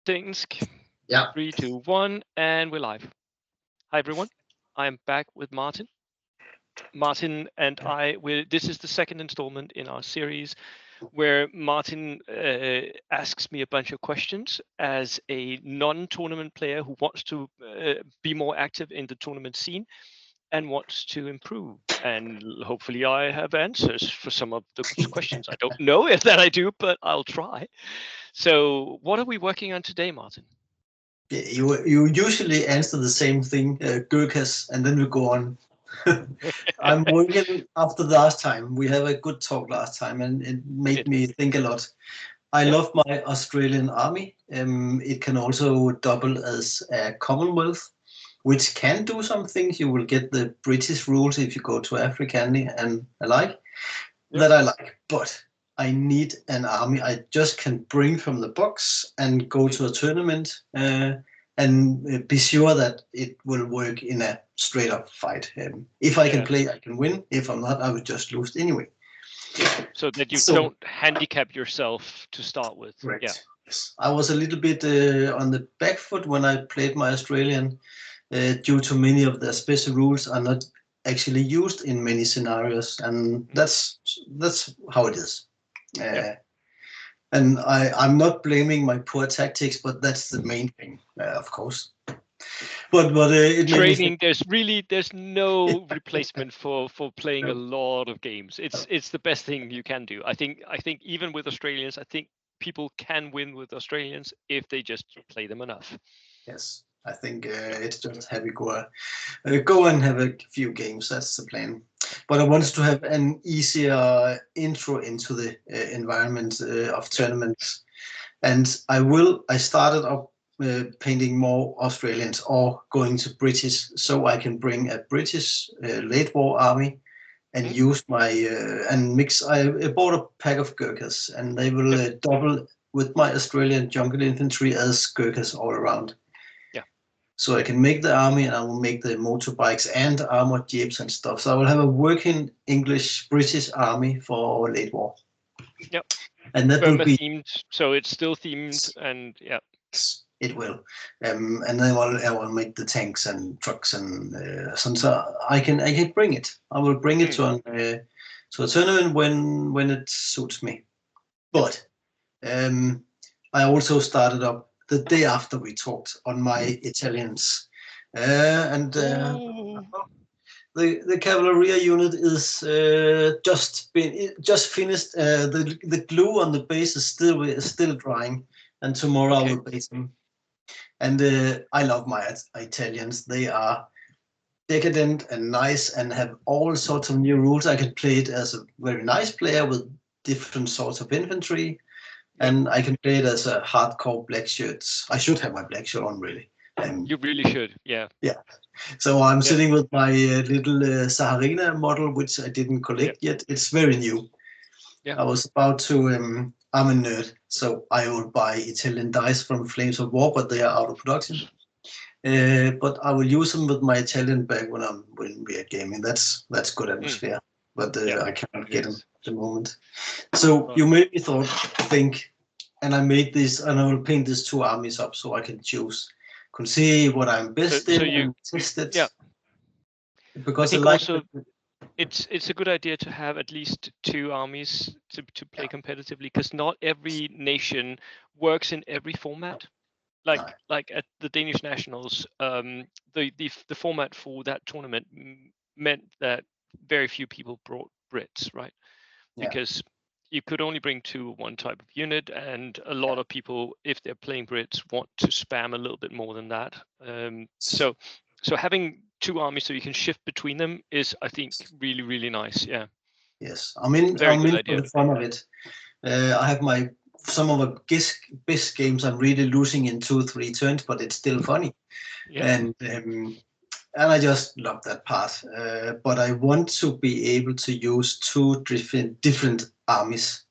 Tinsk. Yeah. 3, 2, 1, and we're live. Hi everyone. I am back with Martin. Martin and I will. This is the second installment in our series where Martin asks me a bunch of questions as a non-tournament player who wants to be more active in the tournament scene and wants to improve. And hopefully I have answers for some of the questions. I don't know if that I do, but I'll try. So what are we working on today, Martin? You usually answer the same thing, Gurkhas, and then we go on. I'm working after the last time. We had a good talk last time, and it made me think a lot. I love my Australian army. It can also double as a Commonwealth, which can do some things. You will get the British rules if you go to Africa and alike. That I like, but I need an army I just can bring from the box and go to a tournament and be sure that it will work in a straight up fight. If I can play, I can win. If I'm not, I would just lose anyway. Yeah, so that you don't handicap yourself to start with. Correct. Yeah. Yes. I was a little bit on the back foot when I played my Australian due to many of the special rules are not actually used in many scenarios, and that's how it is. And I'm not blaming my poor tactics, but that's the main thing, of course. But it training, there's no replacement for playing a lot of games. It's the best thing you can do. I think even with Australians, I think people can win with Australians if they just play them enough. Yes, I think it's just have you go and have a few games. That's the plan. But I wanted to have an easier intro into the environment of tournaments, and I started up painting more Australians or going to British, so I can bring a British late war army and use my and mix. I bought a pack of Gurkhas, and they will double with my Australian jungle infantry as Gurkhas all around. So I can make the army, and I will make the motorbikes and armored jeeps and stuff. So I will have a working English British army for late war. Yep. And that will be themed, so it's still themed, and it will. And then I will make the tanks and trucks and so I can bring it. I will bring it to a tournament when it suits me. But I also started up the day after we talked on my Italians, and the cavalry unit is just finished. The glue on the base is still drying, and tomorrow I will base them. And I love my Italians. They are decadent and nice and have all sorts of new rules. I can play it as a very nice player with different sorts of infantry. And I can play it as a hardcore black shirts. I should have my black shirt on, really. You really should, yeah. Yeah. So I'm sitting with my little Saharina model, which I didn't collect yet. It's very new. I was about to. I'm a nerd, so I will buy Italian dice from Flames of War, but they are out of production. But I will use them with my Italian bag when we are gaming. That's good atmosphere. But I cannot get them at the moment. So you made me think, and I made this, and I will paint these two armies up so I can choose, can see what I'm best in, and test it. Yeah. Because I think also it's a good idea to have at least two armies to play competitively, because not every nation works in every format. Like at the Danish Nationals, the format for that tournament meant that very few people brought Brits, right? Because you could only bring one type of unit, and a lot of people, if they're playing Brits, want to spam a little bit more than that. So having two armies so you can shift between them is, I think, really, really nice. Yeah. Yes, I'm in for the fun of it. I have some of the best games I'm really losing in 2-3 turns, but it's still funny. And I just love that part. But I want to be able to use two different armies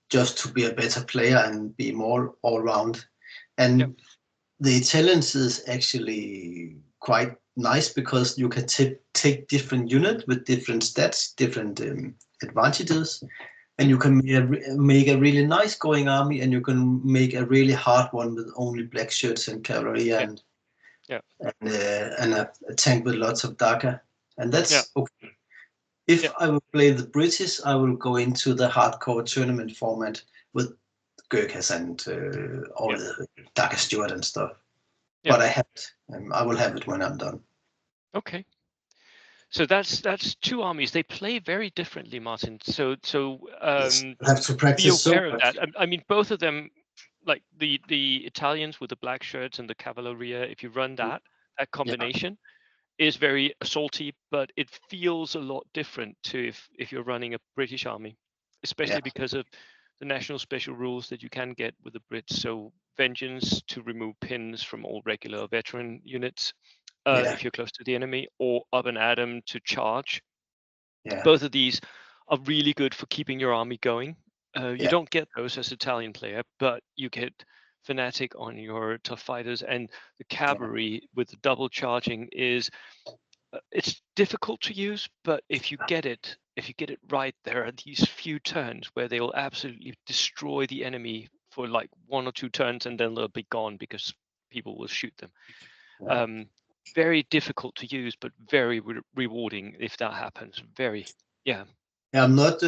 just to be a better player and be more all round. And the Italians is actually quite nice because you can take different units with different stats, different advantages, And you can make a really nice going army, and you can make a really hard one with only black shirts and cavalry and a tank with lots of Daka. And that's okay. If I will play the British, I will go into the hardcore tournament format with Gurkhas and all the Daka Steward and stuff. But I have it. I will have it when I'm done. Okay. So that's two armies. They play very differently, Martin. So yes, I have to practice be aware so of that. I mean, both of them, like the Italians with the black shirts and the Cavalleria, if you run that combination, is very assaulty, but it feels a lot different to if you're running a British army, especially because of the national special rules that you can get with the Brits. So vengeance to remove pins from all regular veteran units. If you're close to the enemy, or up and Adam to charge. Both of these are really good for keeping your army going. You don't get those as Italian player, but you get Fanatic on your tough fighters, and the cavalry with the double charging is it's difficult to use, but if you get it right, there are these few turns where they will absolutely destroy the enemy for like 1 or 2 turns, and then they'll be gone because people will shoot them. Very difficult to use, but very rewarding if that happens. I'm not.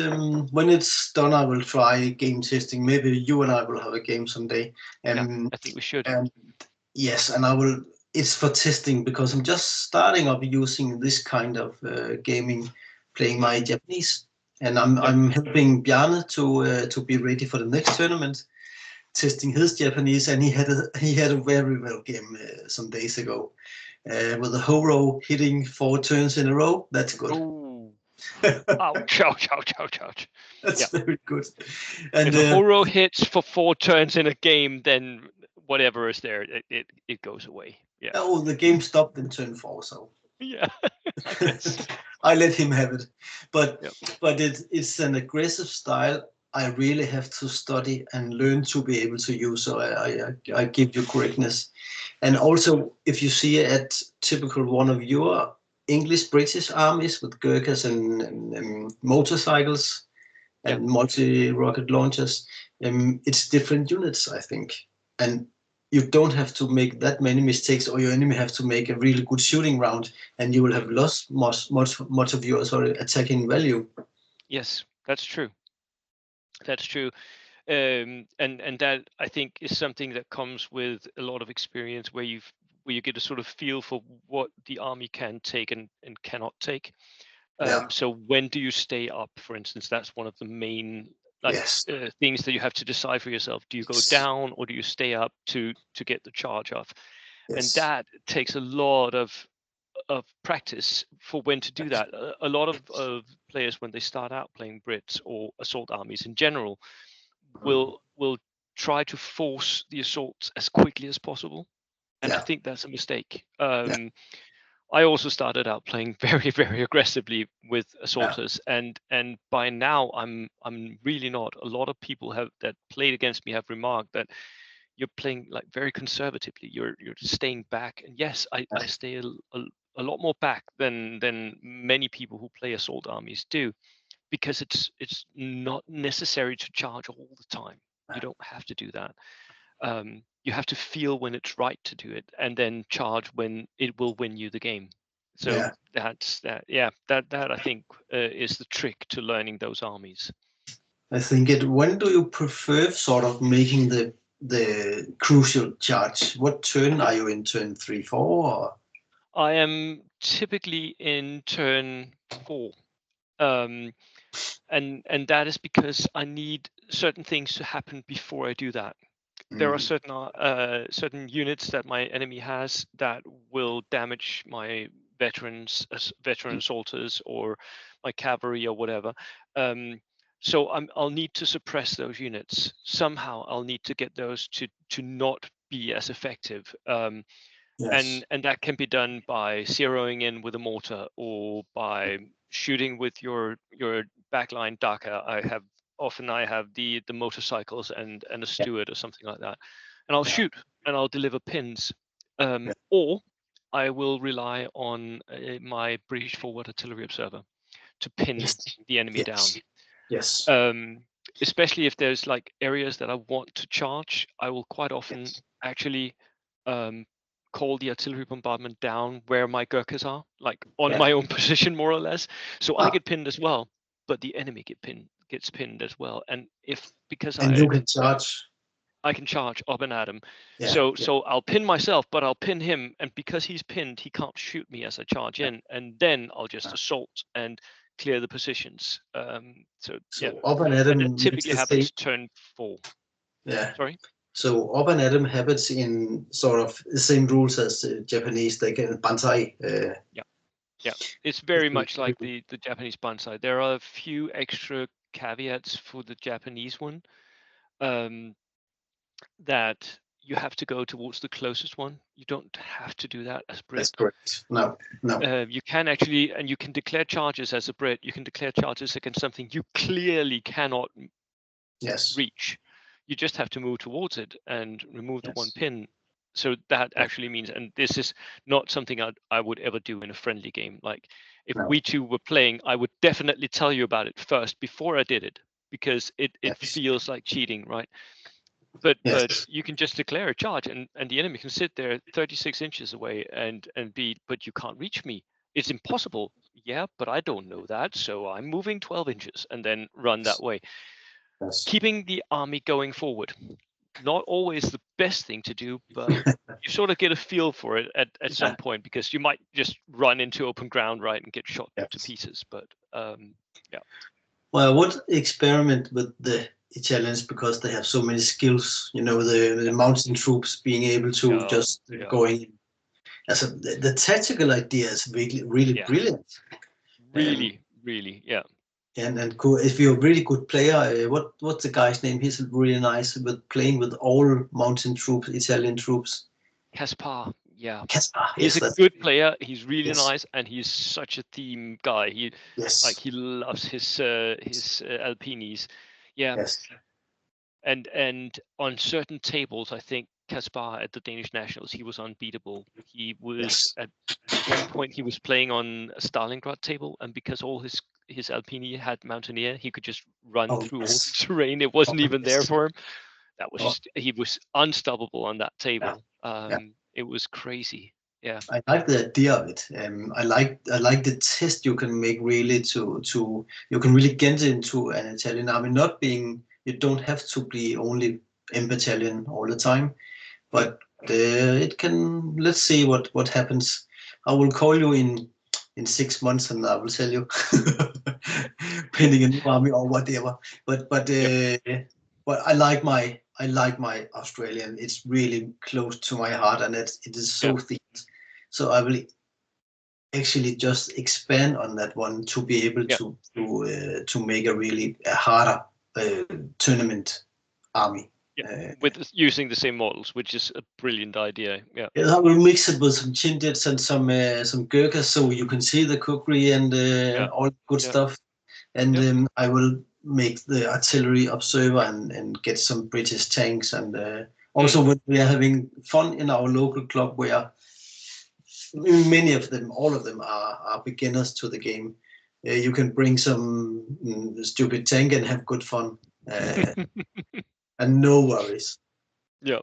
When it's done, I will try game testing. Maybe you and I will have a game someday. I think we should. Yes, and I will. It's for testing because I'm just starting up using this kind of gaming, playing my Japanese, and I'm helping Bjarne to be ready for the next tournament, testing his Japanese, and he had a very well game some days ago. With a Horo hitting 4 turns in a row. That's good. Ooh. Ouch. That's very good. And if a Horo hits for 4 turns in a game, then whatever is there, it goes away. Oh, the game stopped in turn 4, so I guess. I let him have it. But it's an aggressive style. I really have to study and learn to be able to use. So I give you correctness. And also, if you see at typical one of your English-British armies with Gurkhas and motorcycles and multi-rocket launchers, it's different units, I think. And you don't have to make that many mistakes, or your enemy have to make a really good shooting round, and you will have lost much of your attacking value. Yes, that's true. That's true. And that I think is something that comes with a lot of experience, where you get a sort of feel for what the army can take and cannot take. So when do you stay up, for instance? That's one of the main things that you have to decide for yourself. Do you go down, or do you stay up to get the charge off? And that takes a lot of practice for when to do that. A lot of players, when they start out playing Brits or assault armies in general, will try to force the assaults as quickly as possible, and I think that's a mistake. I also started out playing very, very aggressively with assaulters, and by now I'm really not. A lot of people that played against me have remarked that you're playing like very conservatively. You're staying back, and yes, I stay a lot more back than many people who play assault armies do, because it's not necessary to charge all the time. You don't have to do that. You have to feel when it's right to do it, and then charge when it will win you the game. So that's that. That I think is the trick to learning those armies. I think when do you prefer sort of making the crucial charge? What turn are you in? Turn 3, 4? Or? I am typically in turn 4. And that is because I need certain things to happen before I do that. There are certain units that my enemy has that will damage my veteran assaulters or my cavalry or whatever. So I'll need to suppress those units somehow. I'll need to get those to not be as effective. And that can be done by zeroing in with a mortar, or by shooting with your backline Daka. I have the motorcycles and a steward or something like that, and I'll shoot and I'll deliver pins, or I will rely on my British forward artillery observer to pin the enemy down. Yes. Especially if there's like areas that I want to charge, I will quite often actually call the artillery bombardment down where my Gurkhas are, like on my own position, more or less. So I get pinned as well, but the enemy gets pinned as well. And because you can charge. I can charge up and at him. Yeah, so I'll pin myself, but I'll pin him, and because he's pinned, he can't shoot me as I charge in, and then I'll just assault and clear the positions. So up and at and him that typically happens turn 4. Yeah. Sorry. So up and at 'em happens in sort of the same rules as the Japanese. They can banzai. Yeah, it's very much like the Japanese banzai. There are a few extra caveats for the Japanese one, that you have to go towards the closest one. You don't have to do that as Brit. That's correct. No. You can actually, and you can declare charges as a Brit. You can declare charges against something you clearly cannot reach. You just have to move towards it and remove the one pin. So that actually means, and this is not something I would ever do in a friendly game. Like if we two were playing, I would definitely tell you about it first before I did it, because it feels like cheating, right? But you can just declare a charge, and the enemy can sit there 36 inches away and but you can't reach me. It's impossible. Yeah, but I don't know that, so I'm moving 12 inches and then run that way. Keeping the army going forward, not always the best thing to do, but you sort of get a feel for it at some point, because you might just run into open ground, right, and get shot to pieces. But well, I would experiment with the Italians because they have so many skills. You know, the mountain troops being able to just going. As the tactical idea is really brilliant. Really, yeah. And cool. If you're a really good player, what's the guy's name? He's really nice with playing with all mountain troops, Italian troops. Caspar, yeah. Caspar, he's a good player. He's really nice, and he's such a team guy. He loves his Alpinis. Yeah. Yes. And on certain tables, I think Caspar at the Danish Nationals, he was unbeatable. He was at one point he was playing on a Stalingrad table, and because all his Alpini had Mountaineer, he could just run through all the terrain. It wasn't even there for him. That was just, he was unstoppable on that table. It was crazy. Yeah, I like the idea of it. I like the test you can make really to you can really get into an Italian army, not being, you don't have to be only in battalion all the time, but it can. Let's see what happens. I will call you in 6 months and I will tell you, pinning a new army or whatever. But I like my Australian. It's really close to my heart, and it is so themed. So I will actually just expand on that one to be able to make a really harder tournament army. With using the same models, which is a brilliant idea. Yeah, I will mix it with some Chindits and some Gurkhas, so you can see the cookery and all good stuff. And I will make the artillery observer and get some British tanks. And also when we are having fun in our local club, where many of them, all of them are beginners to the game. You can bring some stupid tank and have good fun. And no worries. Yeah.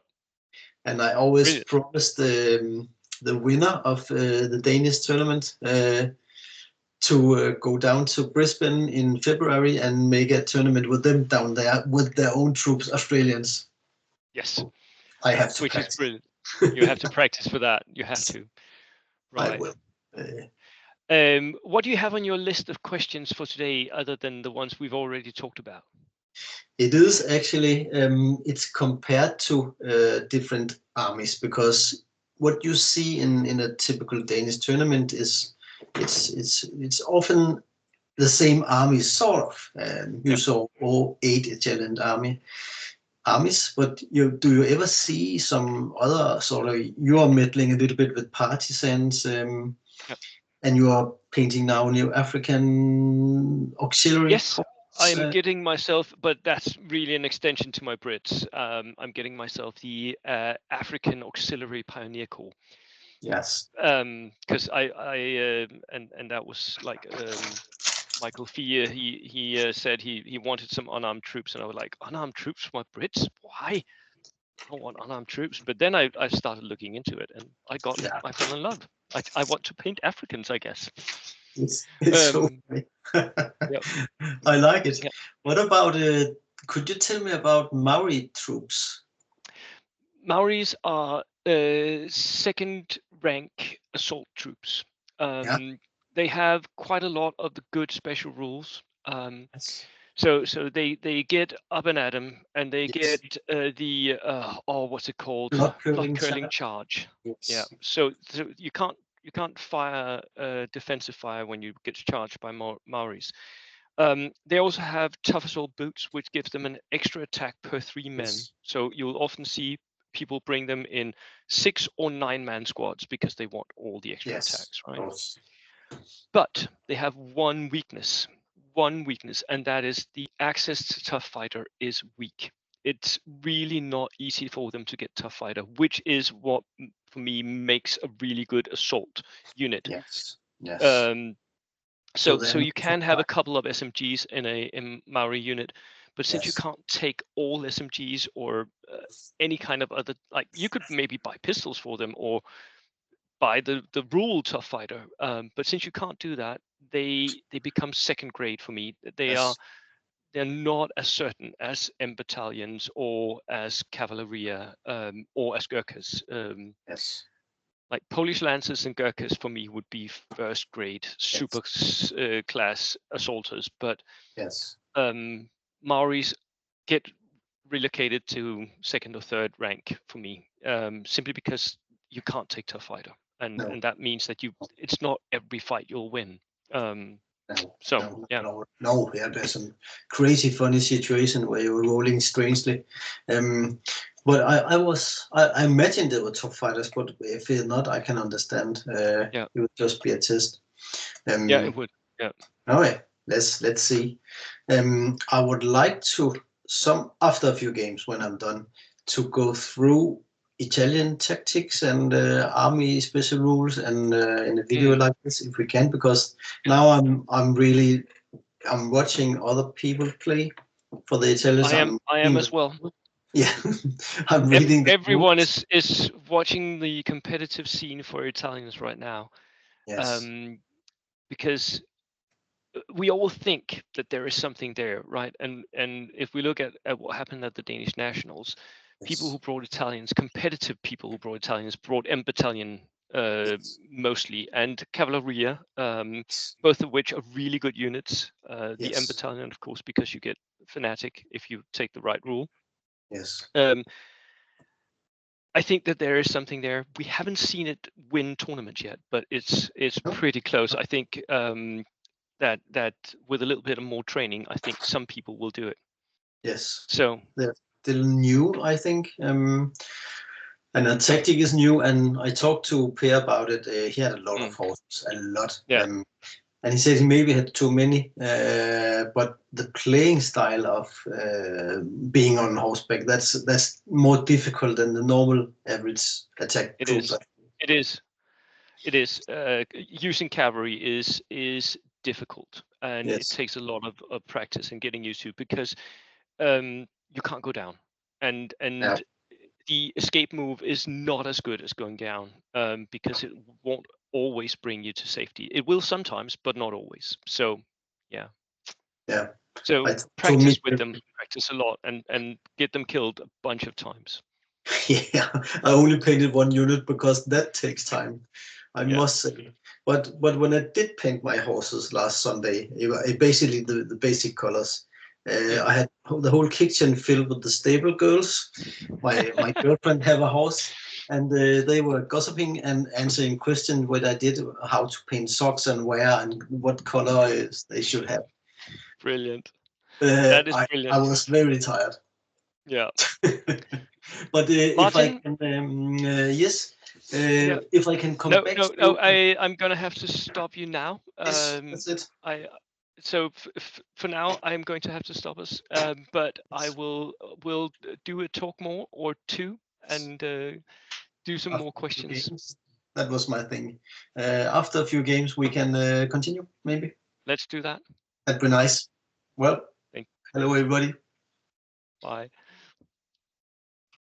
And I always promise the winner of the Danish tournament to go down to Brisbane in February and make a tournament with them down there with their own troops, Australians. Yes. I have to Which practice. is brilliant. You have to practice for that. You have to. Right. I will. What do you have on your list of questions for today, other than the ones we've already talked about? It is actually, it's compared to different armies, because what you see in a typical Danish tournament is it's often the same army, sort of. You saw all 8 Italian armies, but do you ever see some other sort of, you are meddling a little bit with partisans, and you are painting now new African auxiliary. Yes, I'm getting myself, but that's really an extension to my Brits. I'm getting myself the African Auxiliary Pioneer Corps. Yes. Because I and that was like Michael Fia, he said he wanted some unarmed troops, and I was like, unarmed troops for my Brits? Why? I don't want unarmed troops. But then I started looking into it, and I fell in love. I want to paint Africans, I guess. It's so funny. Yep. I like it. Yep. What about, could you tell me about Maori troops? Maoris are second rank assault troops. They have quite a lot of the good special rules. So they get up and at 'em, and they get the what's it called? Blood curling charge. Yes. Yeah. So you can't fire defensive fire when you get charged by Maoris. They also have tough assault boots, which gives them an extra attack per 3 men. Yes. So you'll often see people bring them in 6 or 9 man squads because they want all the extra attacks, right? But they have one weakness, and that is the access to tough fighter is weak. It's really not easy for them to get tough fighter, which is what for me makes a really good assault unit. Yes. So you can have a couple of SMGs in a Maori unit, but since you can't take all SMGs or any kind of other, like you could maybe buy pistols for them or buy the rule tough fighter, but since you can't do that, they become second grade for me. They're not as certain as M battalions or as Cavalleria or as Gurkhas. Like Polish Lancers and Gurkhas for me would be first grade super class assaulters, but Maoris get relocated to second or third rank for me, simply because you can't take tough fighter, and that means that it's not every fight you'll win. There's some crazy funny situation where you're rolling strangely. But I imagine they were top fighters, but if they're not, I can understand. It would just be a test. It would. Yeah. All right, let's see. I would like to after a few games when I'm done to go through Italian tactics and army special rules and in a video like this if we can, because now I'm watching other people play for the Italians. I am as well. Yeah, I'm reading. Everyone is watching the competitive scene for Italians right now. Yes. Because we all think that there is something there, right? And if we look at what happened at the Danish Nationals, people who brought Italians, competitive people who brought Italians, brought M battalion mostly, and Cavalleria, both of which are really good units. The M battalion, of course, because you get fanatic if you take the right rule. Yes. I think that there is something there. We haven't seen it win tournaments yet, but it's pretty close. I think that with a little bit of more training, I think some people will do it. Yes. So they're still new, I think. And the tactic is new, and I talked to Per about it. He had a lot of horses, a lot. Yeah. And he said he maybe had too many, but the playing style of being on horseback, that's more difficult than the normal average attack. It is. Using cavalry is difficult, and it takes a lot of practice and getting used to, because you can't go down, and the escape move is not as good as going down, because it won't always bring you to safety. It will sometimes, but not always. So yeah. So practice with them, practice a lot, and get them killed a bunch of times. Yeah, I only painted one unit because that takes time, I must say. But when I did paint my horses last Sunday, basically the basic colors. I had the whole kitchen filled with the stable girls. My girlfriend have a horse, and they were gossiping and answering questions what I did, how to paint socks and where and what color they should have. Brilliant. That is brilliant. I was very tired. Yeah. But if I can, if I can come back. I'm gonna have to stop you now. That's it. So for now, I'm going to have to stop us. But I will do a talk more or two and do some more questions. That was my thing. After a few games, we can continue, maybe. Let's do that. That'd be nice. Well, Thank hello everybody. Bye.